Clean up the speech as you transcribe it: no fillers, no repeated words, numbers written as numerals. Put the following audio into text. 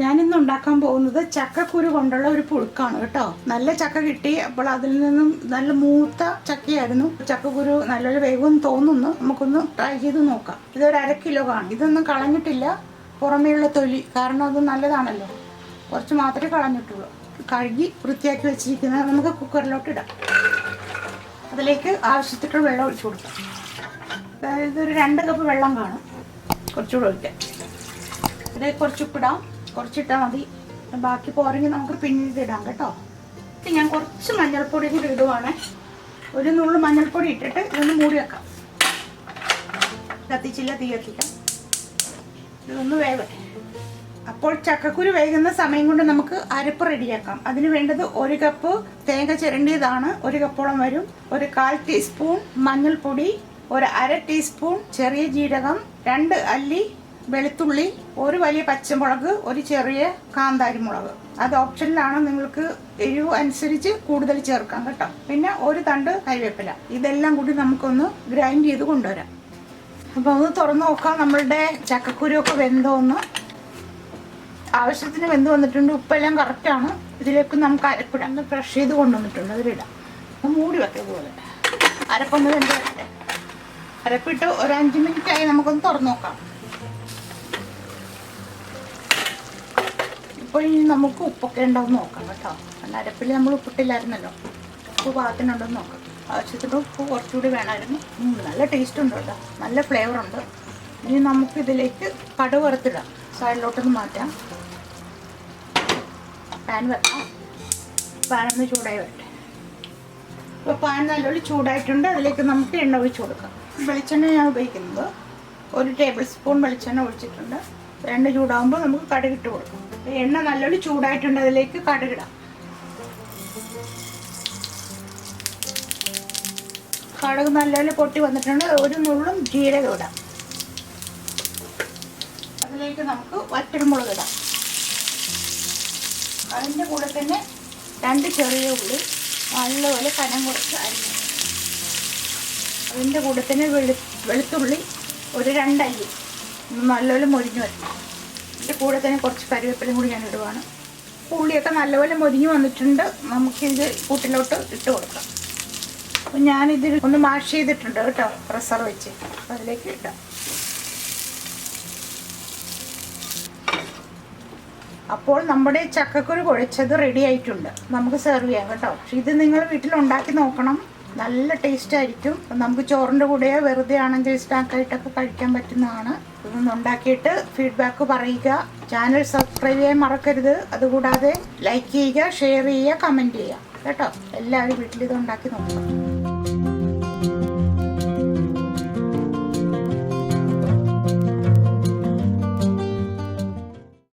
ഞാനിന്ന് ഉണ്ടാക്കാൻ പോകുന്നത് ചക്കക്കുരു കൊണ്ടുള്ള ഒരു പുഴുക്കാണ് കേട്ടോ. നല്ല ചക്ക കിട്ടി. അപ്പോൾ അതിൽ നിന്നും നല്ല മൂത്ത ചക്കയായിരുന്നു. ചക്കക്കുരു നല്ലൊരു വേഗം തോന്നുന്നു. നമുക്കൊന്ന് ട്രൈ ചെയ്ത് നോക്കാം. ഇതൊരു 1/2 കിലോ കാണും. ഇതൊന്നും കളഞ്ഞിട്ടില്ല, പുറമേയുള്ള തൊലി, കാരണം അത് നല്ലതാണല്ലോ. കുറച്ച് മാത്രമേ കളഞ്ഞിട്ടുള്ളൂ. കഴുകി വൃത്തിയാക്കി വെച്ചിരിക്കുന്നത് നമുക്ക് കുക്കറിലോട്ട് ഇടാം. അതിലേക്ക് ആവശ്യത്തിനുള്ള വെള്ളം ഒഴിച്ചു കൊടുക്കാം. അതായത് ഒരു 2 കപ്പ് വെള്ളം കാണും. കുറച്ചുകൂടെ ഒഴിക്കാം. ഇതിലേക്ക് കുറച്ച് ഉപ്പിടാം. കുറച്ചിട്ടാൽ മതി. ബാക്കി പോരെങ്കിൽ നമുക്ക് പിന്നീട് ഇടാം കേട്ടോ. ഞാൻ കുറച്ച് മഞ്ഞൾപ്പൊടി കൂടി ഇടുവാണ്. ഒരു നുള്ളു മഞ്ഞൾപ്പൊടി ഇട്ടിട്ട് ഇതൊന്ന് മൂടി വെക്കാം. കത്തിച്ചില്ല, തീ കത്തിക്കാം. ഇതൊന്ന് വേവട്ടെ. അപ്പോൾ ചക്കക്കുരു വേകുന്ന സമയം കൊണ്ട് നമുക്ക് അരപ്പ് റെഡിയാക്കാം. അതിന് വേണ്ടത് 1 കപ്പ് തേങ്ങ ചിരണ്ടിയതാണ്, 1 കപ്പോളം വരും. ഒരു 1/4 ടീസ്പൂൺ മഞ്ഞൾപ്പൊടി, ഒരു 1/2 ടീസ്പൂൺ ചെറിയ ജീരകം, 2 അല്ലി വെളുത്തുള്ളി, ഒരു വലിയ പച്ചമുളക്, ഒരു ചെറിയ കാന്താരി മുളക്. അത് ഓപ്ഷനിലാണ്, നിങ്ങൾക്ക് എരിവ് അനുസരിച്ച് കൂടുതൽ ചേർക്കാം കേട്ടോ. പിന്നെ ഒരു തണ്ട് കരിവേപ്പില. ഇതെല്ലാം കൂടി നമുക്കൊന്ന് ഗ്രൈൻഡ് ചെയ്ത് കൊണ്ടുവരാം. അപ്പോൾ ഒന്ന് തുറന്ന് നോക്കാം നമ്മളുടെ ചക്കക്കുരു ഒക്കെ വെന്തോന്ന്. ആവശ്യത്തിന് വെന്ത് വന്നിട്ടുണ്ട്. ഉപ്പെല്ലാം കറക്റ്റാണ്. ഇതിലേക്ക് നമുക്ക് അരപ്പിടാം. ഒന്ന് ഫ്രഷ് ചെയ്ത് കൊണ്ടുവന്നിട്ടുണ്ട്, അതിലിടാം. മൂടി വെക്കുക പോലെ. അരപ്പൊന്ന് വെന്ത് വരട്ടെ. അരപ്പിട്ട് ഒരു 5 മിനിറ്റായി. നമുക്കൊന്ന് തുറന്ന് നോക്കാം. ഇപ്പോൾ ഇനി നമുക്ക് ഉപ്പൊക്കെ ഉണ്ടോയെന്ന് നോക്കാം കേട്ടോ. അല്ല, അരപ്പിൽ നമ്മൾ ഉപ്പിട്ടില്ലായിരുന്നല്ലോ. ഉപ്പ് പാകത്തിനുണ്ടോയെന്ന് നോക്കാം. ആവശ്യത്തിന് ഉപ്പ് കുറച്ചുകൂടി വേണമായിരുന്നു. നല്ല ടേസ്റ്റ് ഉണ്ട് കേട്ടോ, നല്ല ഫ്ലേവർ ഉണ്ട്. ഇനി നമുക്ക് ഇതിലേക്ക് കടുക് വറുത്തിടാം. സൈഡിലോട്ടൊന്ന് മാറ്റാം. പാൻ വെക്കാം. പാനൊന്ന് ചൂടായി വരട്ടെ. ഇപ്പോൾ പാൻ നല്ലൊരു ചൂടായിട്ടുണ്ട്. അതിലേക്ക് നമുക്ക് എണ്ണ ഒഴിച്ച് കൊടുക്കാം. വെളിച്ചെണ്ണ ഞാൻ ഉപയോഗിക്കുന്നത് 1 ടേബിൾ സ്പൂൺ വെളിച്ചെണ്ണ ഒഴിച്ചിട്ടുണ്ട്. എണ്ണ ചൂടാകുമ്പോൾ നമുക്ക് കടുകിട്ട് കൊടുക്കാം. എണ്ണ നല്ലൊരു ചൂടായിട്ടുണ്ട്. അതിലേക്ക് കടുകിടാം. കടുക് നല്ലപോലെ പൊട്ടി വന്നിട്ടുണ്ട്. ഒരു നുള്ളും ജീരകം ഇടാം. അതിലേക്ക് നമുക്ക് വറ്റൽമുളക് ഇടാം. അതിൻ്റെ കൂടെ തന്നെ 2 ചെറിയ ഉള്ളി നല്ലപോലെ കനം കുറച്ച് അരിഞ്ഞു. അതിൻ്റെ കൂടെ തന്നെ വെളുത്തുള്ളി ഒരു 2 അല്ലി നല്ലപോലെ മൊരിഞ്ഞു വരണം. ഇതിൻ്റെ കൂടെ തന്നെ കുറച്ച് കരിവേപ്പിലയും കൂടി ഞാൻ ഇടുവാണ്. ഉള്ളിയൊക്കെ നല്ലപോലെ മൊരിഞ്ഞു വന്നിട്ടുണ്ട്. നമുക്കിത് കൂട്ടിലോട്ട് ഇട്ട് കൊടുക്കാം. അപ്പം ഞാനിതിൽ ഒന്ന് മാഷ് ചെയ്തിട്ടുണ്ട് കേട്ടോ, പ്രഷർ വെച്ച്. അതിലേക്ക് ഇടാം. അപ്പോൾ നമ്മുടെ ചക്കക്കുരു കുഴച്ചത് റെഡി ആയിട്ടുണ്ട്. നമുക്ക് സെർവ് ചെയ്യാം കേട്ടോ. പക്ഷെ ഇത് നിങ്ങൾ വീട്ടിലുണ്ടാക്കി നോക്കണം. നല്ല ടേസ്റ്റ് ആയിരിക്കും. നമുക്ക് ചോറിൻ്റെ കൂടെയോ വെറുതെ ആണെങ്കിൽ സ്നാക്കായിട്ടൊക്കെ കഴിക്കാൻ പറ്റുന്നതാണ്. ഇതൊന്ന് ഉണ്ടാക്കിയിട്ട് ഫീഡ്ബാക്ക് പറയുക. ചാനൽ സബ്സ്ക്രൈബ് ചെയ്യാൻ മറക്കരുത്. അതുകൂടാതെ ലൈക്ക് ചെയ്യുക, ഷെയർ ചെയ്യുക, കമൻറ്റ് ചെയ്യുക കേട്ടോ. എല്ലാവരും വീട്ടിൽ ഇത് ഉണ്ടാക്കി നോക്കുക.